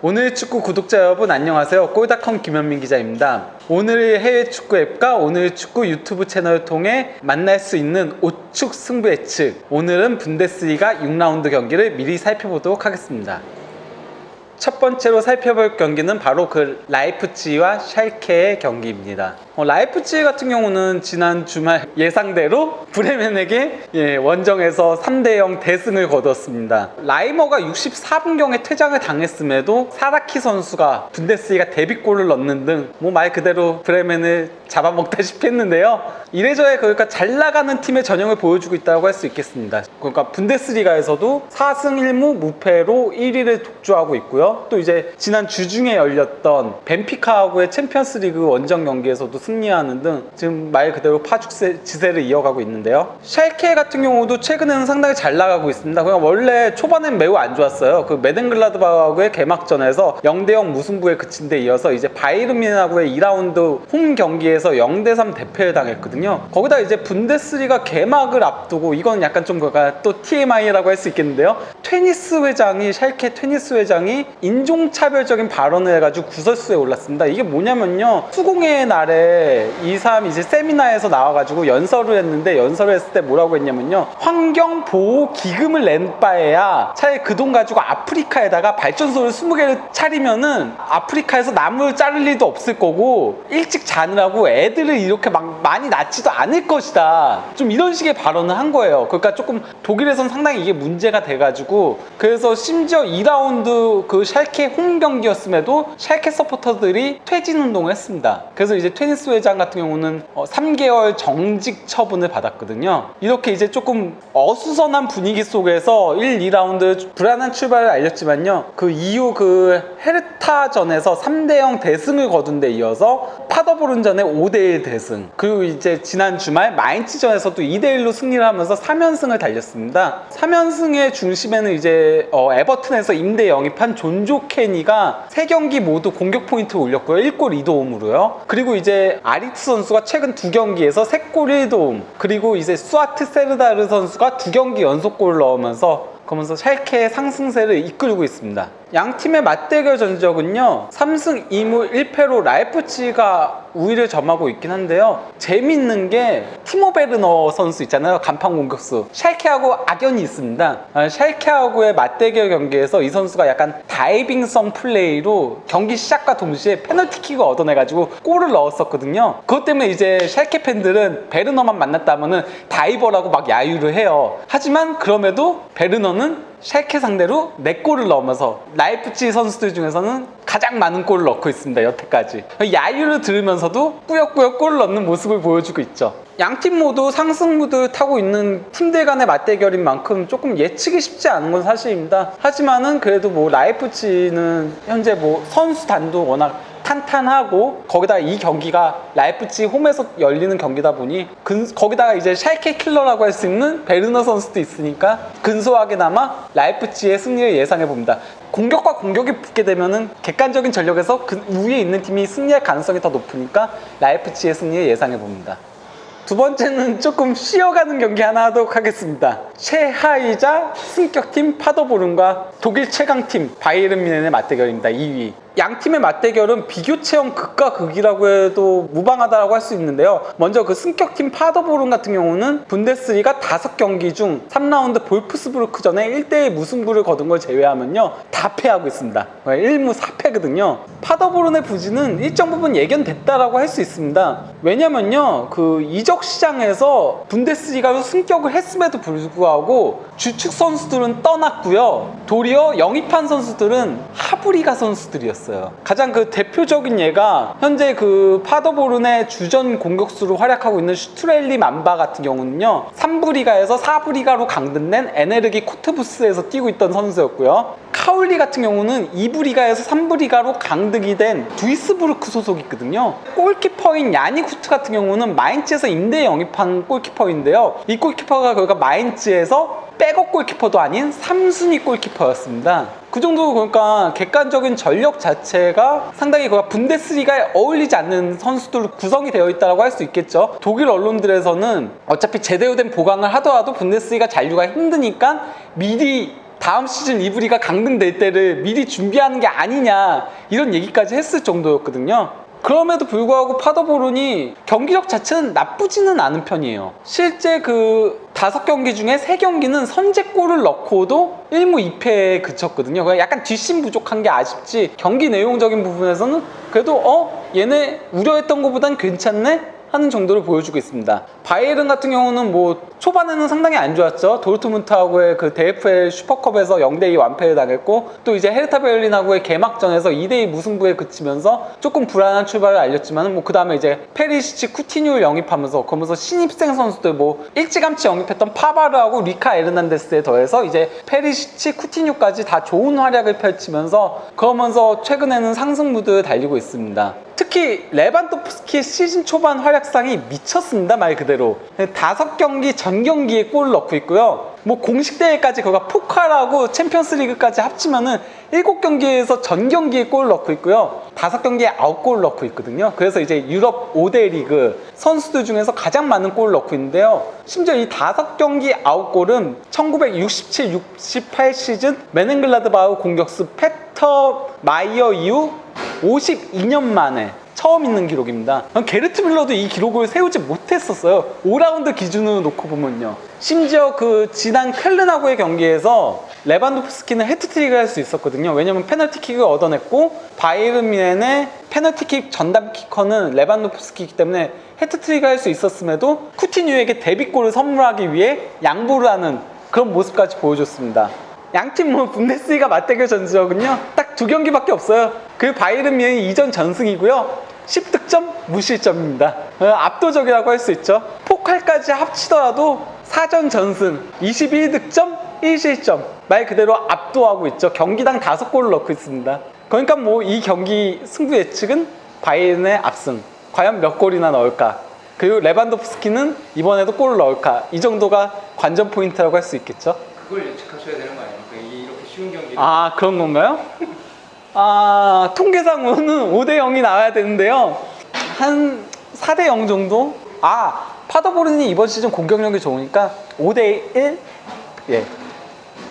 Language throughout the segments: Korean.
오늘 축구 구독자 여러분 안녕하세요. 골닷컴 김현민 기자입니다. 오늘의 해외 축구 앱과 오늘 축구 유튜브 채널을 통해 만날 수 있는 우측 승부 예측. 오늘은 분데스리가 6라운드 경기를 미리 살펴보도록 하겠습니다. 첫 번째로 살펴볼 경기는 바로 그 라이프치히와 샬케의 경기입니다. 라이프치히 같은 경우는 지난 주말 예상대로 브레멘에게 원정에서 3대0 대승을 거뒀습니다. 라이머가 64분경에 퇴장을 당했음에도 사라키 선수가 분데스리가 데뷔골을 넣는 등 말 그대로 브레멘을 잡아먹다시피 했는데요. 이래저래 그러니까 잘 나가는 팀의 전형을 보여주고 있다고 할 수 있겠습니다. 그러니까 분데스리가에서도 4승 1무 무패로 1위를 독주하고 있고요. 또 이제 지난 주중에 열렸던 벤피카하고의 챔피언스리그 원정 경기에서도 승리하는 등 지금 말 그대로 파죽지세를 이어가고 있는데요. 샬케 같은 경우도 최근에는 상당히 잘 나가고 있습니다. 그냥 원래 초반엔 매우 안 좋았어요. 그 메덴글라드바흐의 개막전에서 0대0 무승부에 그친 데 이어서 이제 바이르민하고의 2라운드 홈 경기에서 0대3 대패를 당했거든요. 거기다 이제 분데스리가 개막을 앞두고 이건 약간 좀 또 TMI라고 할 수 있겠는데요. 샬케 테니스 회장이 인종차별적인 발언을 해가지고 구설수에 올랐습니다. 이게 뭐냐면요, 수공의 날에 이제 세미나에서 나와가지고 연설을 했는데, 연설을 했을 때 뭐라고 했냐면요, 환경보호 기금을 낸 바에야 차라리 그 돈 가지고 아프리카에다가 발전소를 20개를 차리면은 아프리카에서 나무를 자를 일도 없을 거고 일찍 자느라고 애들을 이렇게 막 많이 낳지도 않을 것이다, 좀 이런 식의 발언을 한 거예요. 그러니까 조금 독일에선 상당히 이게 문제가 돼가지고, 그래서 심지어 2라운드 그 샬케 홈 경기였음에도 샬케 서포터들이 퇴진 운동을 했습니다. 그래서 이제 테니스 회장 같은 경우는 3개월 정직 처분을 받았거든요. 이렇게 이제 조금 어수선한 분위기 속에서 1, 2라운드 불안한 출발을 알렸지만요, 그 이후 그 헤르타전에서 3대0 대승을 거둔 데 이어서 파더보른전에 5대1 대승, 그리고 이제 지난 주말 마인츠전에서도 2대1로 승리를 하면서 3연승을 달렸습니다. 3연승의 중심에는 이제 에버튼에서 임대 영입한 존조 케니가 3경기 모두 공격 포인트를 올렸고요. 1골 2도움으로요. 그리고 이제 아리트 선수가 최근 2경기에서 3골 1도움, 그리고 이제 수아트 세르다르 선수가 2경기 연속골을 넣으면서 샬케의 상승세를 이끌고 있습니다. 양 팀의 맞대결 전적은요, 3승 2무 1패로 라이프치히가 우위를 점하고 있긴 한데요, 재밌는 게 티모 베르너 선수 있잖아요, 간판 공격수. 샬케하고 악연이 있습니다. 샬케하고의 맞대결 경기에서 이 선수가 약간 다이빙성 플레이로 경기 시작과 동시에 페널티킥을 얻어내가지고 골을 넣었었거든요. 그것 때문에 이제 샬케 팬들은 베르너만 만났다면은 다이버라고 막 야유를 해요. 하지만 그럼에도 베르너는 샬케 상대로 4골을 넣으면서 라이프치히 선수들 중에서는 가장 많은 골을 넣고 있습니다, 여태까지. 야유를 들으면서도 꾸역꾸역 골을 넣는 모습을 보여주고 있죠. 양팀 모두 상승 무드를 타고 있는 팀들 간의 맞대결인 만큼 조금 예측이 쉽지 않은 건 사실입니다. 하지만은 그래도 라이프치히는 현재 선수 단도 워낙 탄탄하고, 거기다가 이 경기가 라이프치히 홈에서 열리는 경기다 보니 거기다가 이제 샬케 킬러라고 할 수 있는 베르너 선수도 있으니까 근소하게나마 라이프치히의 승리를 예상해 봅니다. 공격과 공격이 붙게 되면은 객관적인 전력에서 그 위에 있는 팀이 승리할 가능성이 더 높으니까 라이프치히의 승리를 예상해 봅니다. 두 번째는 조금 쉬어가는 경기 하나 하도록 하겠습니다. 최하위자 승격팀 파더보른과 독일 최강팀 바이에른 뮌헨의 맞대결입니다. 2위. 양 팀의 맞대결은 비교 체험 극과 극이라고 해도 무방하다고 할 수 있는데요. 먼저 그 승격팀 파더보른 같은 경우는 분데스리가 5경기 중 3라운드 볼프스부르크전에 1대1 무승부를 거둔 걸 제외하면요, 다 패하고 있습니다. 1무 4패거든요. 파더보른의 부진은 일정 부분 예견됐다라고 할 수 있습니다. 왜냐면요, 그 이적 시장에서 분데스리가로 승격을 했음에도 불구하고 주축 선수들은 떠났고요, 도리어 영입한 선수들은 하브리가 선수들이었어요. 가장 그 대표적인 예가 현재 그 파더보른의 주전 공격수로 활약하고 있는 슈트렐리 만바 같은 경우는요, 3부 리가에서 4부 리가로 강등된 에네르기 코트부스에서 뛰고 있던 선수였고요, 카울리 같은 경우는 2부 리가에서 3부 리가로 강등이 된 두이스부르크 소속이거든요. 골키퍼인 야닉 후트 같은 경우는 마인츠에서 임대 영입한 골키퍼인데요, 이 골키퍼가 그러니까 마인츠에서 백업 골키퍼도 아닌 3순위 골키퍼였습니다. 그 정도 그러니까 객관적인 전력 자체가 상당히 분데스리가에 어울리지 않는 선수들로 구성이 되어 있다고 할 수 있겠죠. 독일 언론들에서는 어차피 제대로 된 보강을 하더라도 분데스리가 잔류가 힘드니까 미리 다음 시즌 리브리가 강등될 때를 미리 준비하는 게 아니냐 이런 얘기까지 했을 정도였거든요. 그럼에도 불구하고 파더보른이 경기력 자체는 나쁘지는 않은 편이에요. 실제 그 5경기 중에 3경기는 선제골을 넣고도 1무 2패에 그쳤거든요. 약간 뒷심 부족한 게 아쉽지 경기 내용적인 부분에서는 그래도 얘네 우려했던 것보단 괜찮네? 하는 정도를 보여주고 있습니다. 바이에른 같은 경우는 뭐 초반에는 상당히 안 좋았죠. 도르트문트하고의 그 DFL 슈퍼컵에서 0대2 완패를 당했고 또 이제 헤르타 베를린하고의 개막전에서 2대2 무승부에 그치면서 조금 불안한 출발을 알렸지만 뭐 그 다음에 이제 페리시치, 쿠티뉴를 영입하면서 그러면서 신입생 선수들 뭐 일찌감치 영입했던 파바르하고 리카 에르난데스에 더해서 이제 페리시치, 쿠티뉴까지 다 좋은 활약을 펼치면서 그러면서 최근에는 상승 무드를 달리고 있습니다. 특히 레반도프스키의 시즌 초반 활약상이 미쳤습니다. 말 그대로 5경기 전 경기에 골을 넣고 있고요. 뭐 공식 대회까지 그가 포칼하고 챔피언스리그까지 합치면은 7경기에서 전 경기에 골을 넣고 있고요. 5경기에 9골을 넣고 있거든요. 그래서 이제 유럽 5대 리그 선수들 중에서 가장 많은 골을 넣고 있는데요. 심지어 이 5경기 9골은 1967-68 시즌 메넨글라드바흐 공격수 페터 마이어 이후 52년 만에 처음 있는 기록입니다. 게르트 밀러도 이 기록을 세우지 못했었어요. 5라운드 기준으로 놓고 보면요. 심지어 그 지난 켈른하고의 경기에서 레반도프스키는 해트트릭을 할 수 있었거든요. 왜냐면 페널티킥을 얻어냈고 바이에른 뮌헨의 페널티킥 전담 키커는 레반도프스키이기 때문에 해트트릭을 할 수 있었음에도 쿠티뉴에게 데뷔골을 선물하기 위해 양보를 하는 그런 모습까지 보여줬습니다. 양팀 뭐 분데스리가 맞대결 전적은요 딱 2경기밖에 없어요. 그 바이에른 뮌헨이 이전 전승이고요 10득점 무실점입니다. 압도적이라고 할 수 있죠. 포칼까지 합치더라도 4전 전승 21득점 1실점 말 그대로 압도하고 있죠. 경기당 5골을 넣고 있습니다. 그러니까 뭐 이 경기 승부 예측은 바이에른의 압승, 과연 몇 골이나 넣을까, 그리고 레반도프스키는 이번에도 골을 넣을까, 이 정도가 관전 포인트라고 할 수 있겠죠. 그걸 예측하셔야 되는 거 아닙니까? 이렇게 쉬운 경기를. 아, 그런 건가요? 통계상으로는 5대 0이 나와야 되는데요. 한 4대 0 정도? 파더보른이 이번 시즌 공격력이 좋으니까 5대 1? 예.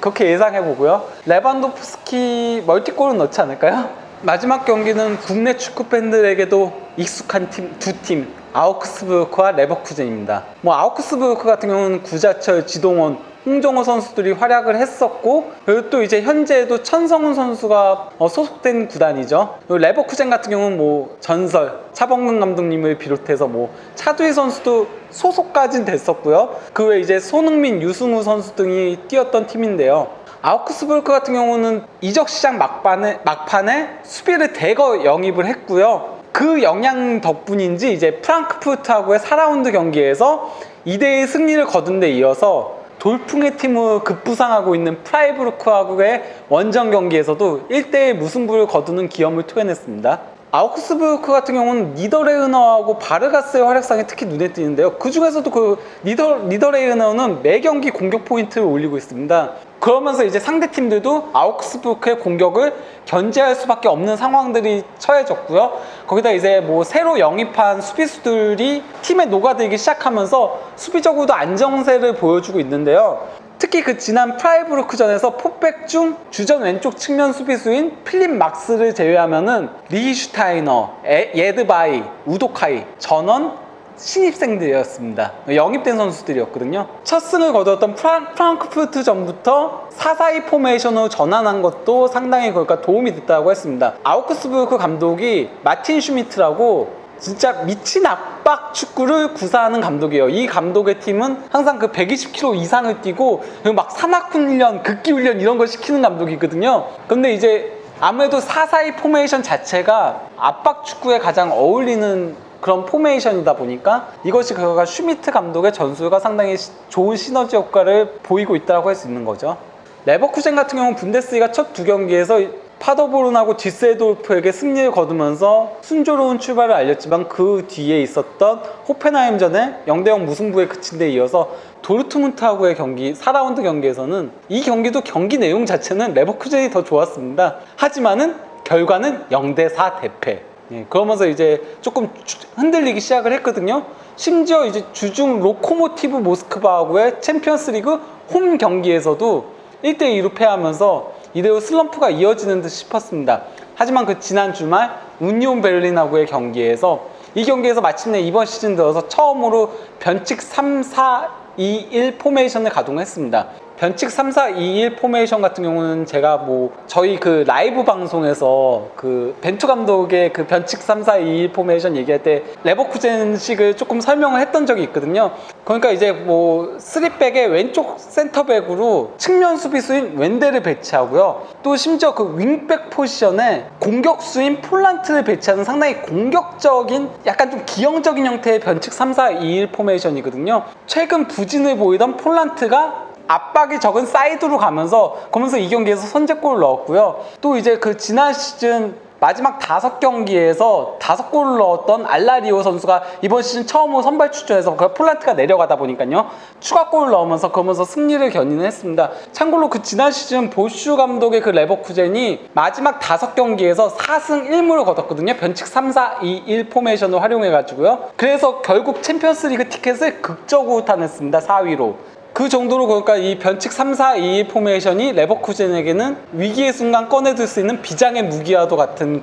그렇게 예상해보고요. 레반도프스키 멀티골은 넣지 않을까요? 마지막 경기는 국내 축구 팬들에게도 익숙한 두 팀, 아우크스부르크와 레버쿠젠입니다. 뭐 아우크스부르크 같은 경우는 구자철, 지동원, 홍정호 선수들이 활약을 했었고, 그리고 또 이제 현재도 천성훈 선수가 소속된 구단이죠. 그리고 레버쿠젠 같은 경우는 뭐 전설 차범근 감독님을 비롯해서 뭐 차두희 선수도 소속까지는 됐었고요. 그 외에 이제 손흥민, 유승우 선수 등이 뛰었던 팀인데요. 아우크스부르크 같은 경우는 이적 시장 막판에 수비를 대거 영입을 했고요. 그 영향 덕분인지 이제 프랑크푸르트하고의 4라운드 경기에서 2대1 승리를 거둔 데 이어서 돌풍의 팀을 급부상하고 있는 프라이부르크하고의 원정 경기에서도 1대1 무승부를 거두는 기염을 토해냈습니다. 아우크스부르크 같은 경우는 니더레이너하고 바르가스의 활약상이 특히 눈에 띄는데요. 그 중에서도 그 니더레이너는 매 경기 공격 포인트를 올리고 있습니다. 그러면서 이제 상대 팀들도 아우크스부르크의 공격을 견제할 수밖에 없는 상황들이 처해졌고요. 거기다 이제 뭐 새로 영입한 수비수들이 팀에 녹아들기 시작하면서 수비적으로도 안정세를 보여주고 있는데요. 특히 그 지난 프라이부르크전에서 포백 중 주전 왼쪽 측면 수비수인 필립 막스를 제외하면은 리히슈타이너, 예드바이, 우도카이 전원 신입생들이었습니다. 영입된 선수들이었거든요. 첫 승을 거두었던 프랑크푸르트 전부터 4-4-2 포메이션으로 전환한 것도 상당히 그러니까 도움이 됐다고 했습니다. 아우크스부르크 감독이 마틴 슈미트라고 진짜 미친 압박 축구를 구사하는 감독이에요. 이 감독의 팀은 항상 그 120km 이상을 뛰고 막 산악훈련, 극기훈련 이런 걸 시키는 감독이거든요. 근데 이제 아무래도 4-4-2 포메이션 자체가 압박 축구에 가장 어울리는 그런 포메이션이다 보니까 이것이 그가 슈미트 감독의 전술과 상당히 좋은 시너지 효과를 보이고 있다고 할 수 있는 거죠. 레버쿠젠 같은 경우는 분데스리가 첫 2경기에서 파더보른하고 디셀도르프에게 승리를 거두면서 순조로운 출발을 알렸지만 그 뒤에 있었던 호펜하임전에 0대0 무승부에 그친 데 이어서 도르트문트하고의 경기 4라운드 경기에서는 이 경기도 경기 내용 자체는 레버쿠젠이 더 좋았습니다. 하지만은 결과는 0대4 대패. 그러면서 이제 조금 흔들리기 시작을 했거든요. 심지어 이제 주중 로코모티브 모스크바하고의 챔피언스리그 홈 경기에서도 1대2로 패하면서 이대로 슬럼프가 이어지는 듯 싶었습니다. 하지만 그 지난 주말 운이온 베를린하고의 경기에서 이 경기에서 마침내 이번 시즌 들어서 처음으로 변칙 3-4-2-1 포메이션을 가동했습니다. 변칙 3-4-2-1 포메이션 같은 경우는 제가 뭐 저희 그 라이브 방송에서 그 벤투 감독의 그 변칙 3-4-2-1 포메이션 얘기할 때 레버쿠젠식을 조금 설명을 했던 적이 있거든요. 그러니까 이제 뭐 3백의 왼쪽 센터백으로 측면 수비수인 웬델을 배치하고요. 또 심지어 그 윙백 포지션에 공격수인 폴란트를 배치하는 상당히 공격적인 약간 좀 기형적인 형태의 변칙 3-4-2-1 포메이션이거든요. 최근 부진을 보이던 폴란트가 압박이 적은 사이드로 가면서 이 경기에서 선제골을 넣었고요. 또 이제 그 지난 시즌 마지막 5경기에서 5골을 넣었던 알라리오 선수가 이번 시즌 처음으로 선발 출전해서 그 폴란트가 내려가다 보니까요 추가골을 넣으면서 승리를 견인을 했습니다. 참고로 그 지난 시즌 보슈 감독의 그 레버쿠젠이 마지막 5경기에서 4승 1무를 거뒀거든요. 변칙 3-4-2-1 포메이션을 활용해가지고요. 그래서 결국 챔피언스리그 티켓을 극적으로 타냈습니다. 4위로. 그 정도로 그러니까 이 변칙 3-4-2 포메이션이 레버쿠젠에게는 위기의 순간 꺼내들 수 있는 비장의 무기와도 같은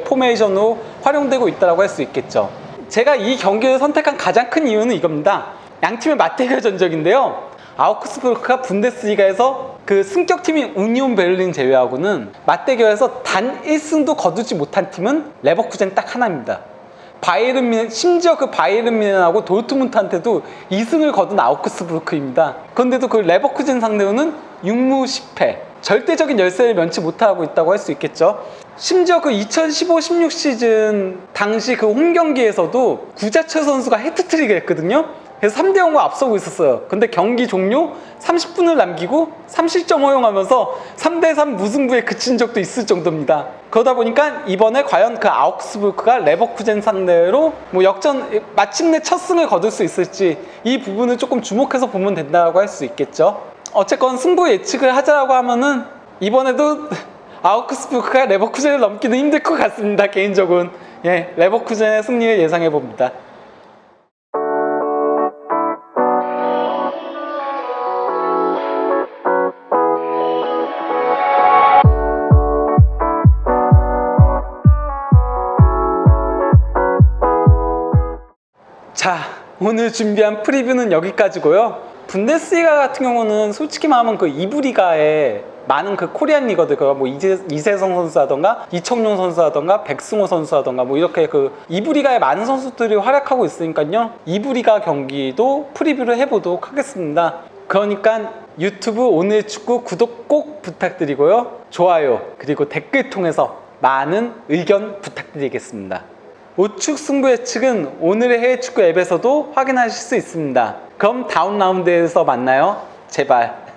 포메이션으로 활용되고 있다고 할 수 있겠죠. 제가 이 경기를 선택한 가장 큰 이유는 이겁니다. 양팀의 맞대결 전적인데요. 아우크스부르크가 분데스리가에서 그 승격팀인 운이온 베를린 제외하고는 맞대결에서 단 1승도 거두지 못한 팀은 레버쿠젠 딱 하나입니다. 바이에른 뮌헨, 심지어 그 바이에른 뮌헨하고 도르트문트한테도 2승을 거둔 아우크스부르크입니다. 그런데도 그 레버쿠젠 상대로는 6무 10패, 절대적인 열세를 면치 못하고 있다고 할 수 있겠죠. 심지어 그 2015-16 시즌 당시 그 홈경기에서도 구자철 선수가 해트트릭을 했거든요. 그래서 3대0으로 앞서고 있었어요. 근데 경기 종료 30분을 남기고 3실점 허용하면서 3대3 무승부에 그친 적도 있을 정도입니다. 그러다 보니까 이번에 과연 그 아우크스부르크가 레버쿠젠 상대로 뭐 역전 마침내 첫 승을 거둘 수 있을지 이 부분을 조금 주목해서 보면 된다고 할 수 있겠죠. 어쨌건 승부 예측을 하자라고 하면은 이번에도 아우크스부르크가 레버쿠젠을 넘기는 힘들 것 같습니다. 개인적으로는 레버쿠젠의 승리를 예상해 봅니다. 자, 오늘 준비한 프리뷰는 여기까지고요. 분데스리가 같은 경우는 솔직히 말하면 그 2부 리가에 많은 그 코리안 리거들, 뭐 이세성 선수라던가 이청용 선수라던가 백승호 선수라던가 뭐 이렇게 그 2부 리가에 많은 선수들이 활약하고 있으니까요. 2부 리가 경기도 프리뷰를 해보도록 하겠습니다. 그러니까 유튜브 오늘 축구 구독 꼭 부탁드리고요. 좋아요 그리고 댓글 통해서 많은 의견 부탁드리겠습니다. 우측 승부 예측은 오늘의 해외 축구 앱에서도 확인하실 수 있습니다. 그럼 다음 라운드에서 만나요. 제발.